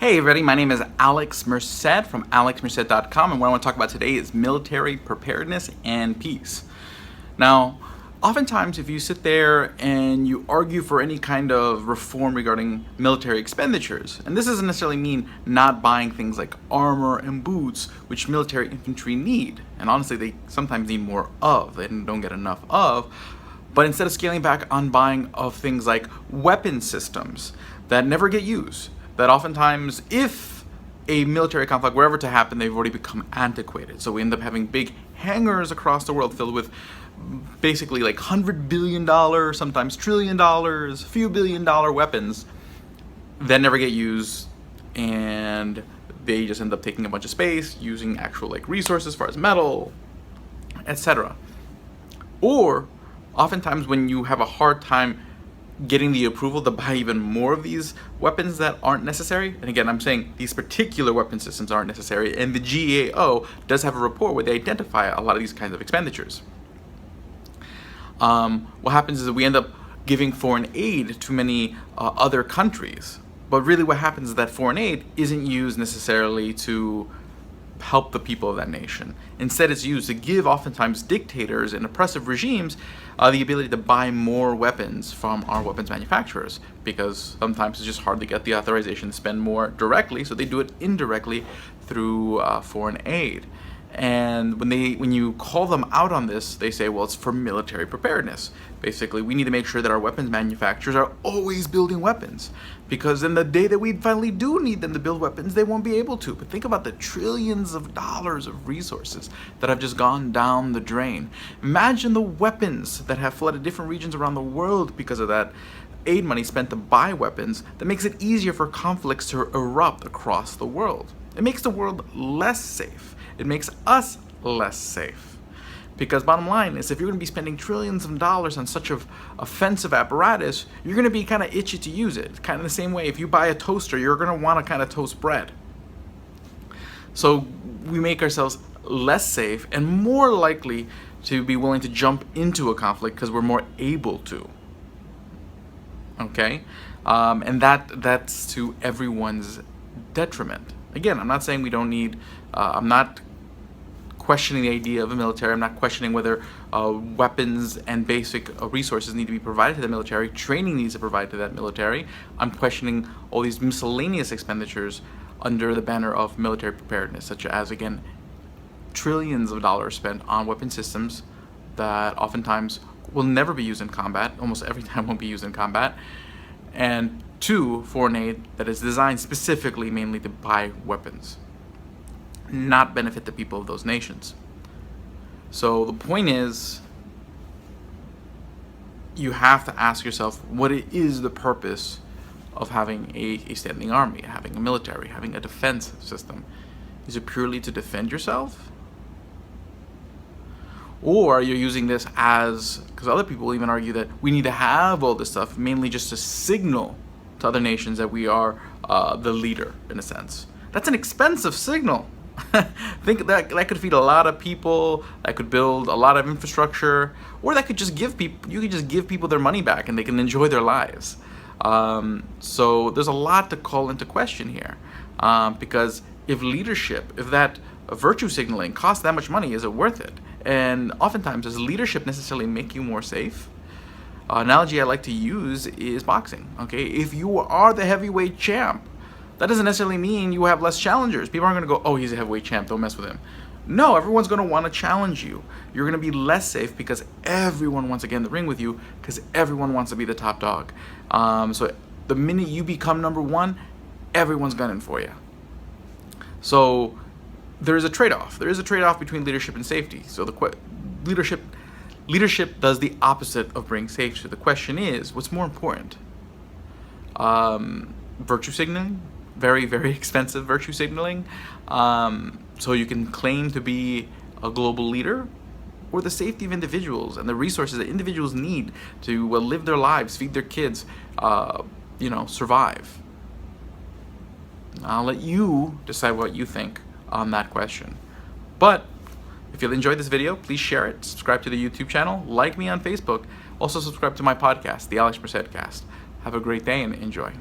Hey everybody, my name is Alex Merced from alexmerced.com, and what I want to talk about today is military preparedness and peace. Now, oftentimes if you sit there and you argue for any kind of reform regarding military expenditures, and this doesn't necessarily mean not buying things like armor and boots, which military infantry need, and honestly they sometimes need more of, they don't get enough of, but instead of scaling back on buying of things like weapon systems that never get used, that oftentimes, if a military conflict were ever to happen, they've already become antiquated. So we end up having big hangars across the world filled with basically like $100 billion, sometimes $1 trillion, a few $1 billion weapons that never get used, and they just end up taking a bunch of space, using actual like resources as far as metal, etc. Or oftentimes when you have a hard time getting the approval to buy even more of these weapons that aren't necessary, and again I'm saying these particular weapon systems aren't necessary, and the GAO does have a report where they identify a lot of these kinds of expenditures. What happens is that we end up giving foreign aid to many other countries, but really what happens is that foreign aid isn't used necessarily to help the people of that nation. Instead, it's used to give oftentimes dictators and oppressive regimes the ability to buy more weapons from our weapons manufacturers, because sometimes it's just hard to get the authorization to spend more directly, so they do it indirectly through foreign aid. And when you call them out on this, they say, well, it's for military preparedness. Basically, we need to make sure that our weapons manufacturers are always building weapons, because in the day that we finally do need them to build weapons, they won't be able to. But think about the trillions of dollars of resources that have just gone down the drain. Imagine the weapons that have flooded different regions around the world because of that aid money spent to buy weapons that makes it easier for conflicts to erupt across the world. It makes the world less safe. It makes us less safe. Because bottom line is, if you're going to be spending trillions of dollars on such an offensive apparatus, you're going to be kind of itchy to use it. Kind of the same way, if you buy a toaster, you're going to want to kind of toast bread. So we make ourselves less safe and more likely to be willing to jump into a conflict because we're more able to. Okay? And that's to everyone's detriment. Again, I'm not saying we don't need, I'm not questioning the idea of a military. I'm not questioning whether weapons and basic resources need to be provided to the military. Training needs to be provided to that military. I'm questioning all these miscellaneous expenditures under the banner of military preparedness, such as, again, trillions of dollars spent on weapon systems that oftentimes will never be used in combat, almost every time won't be used in combat, and two, foreign aid that is designed specifically mainly to buy weapons, not benefit the people of those nations. So the point is, you have to ask yourself, what is the purpose of having a standing army, having a military, having a defense system? Is it purely to defend yourself? Or are you using this as, because other people even argue that we need to have all this stuff mainly just to signal to other nations that we are the leader, in a sense. That's an expensive signal. Think that could feed a lot of people, that could build a lot of infrastructure, or that could just give people, you could just give people their money back and they can enjoy their lives. So there's a lot to call into question here, because if leadership, if that virtue signaling costs that much money, is it worth it? And oftentimes, does leadership necessarily make you more safe? Analogy I like to use is boxing. Okay, if you are the heavyweight champ, that doesn't necessarily mean you have less challengers. People aren't going to go, oh, he's a heavyweight champ, don't mess with him. No, everyone's going to want to challenge you. You're going to be less safe because everyone wants to get in the ring with you, because everyone wants to be the top dog. So the minute you become number one, everyone's gunning for you. So there's a trade-off. There is a trade-off between leadership and safety. So the leadership does the opposite of bring safety. So the question is, what's more important? Virtue signaling, very, very expensive virtue signaling, so you can claim to be a global leader, or the safety of individuals and the resources that individuals need to live their lives, feed their kids, survive. I'll let you decide what you think on that question. But if you enjoyed this video, please share it, subscribe to the YouTube channel, like me on Facebook, also subscribe to my podcast, the Alex Merced Cast. Have a great day and enjoy.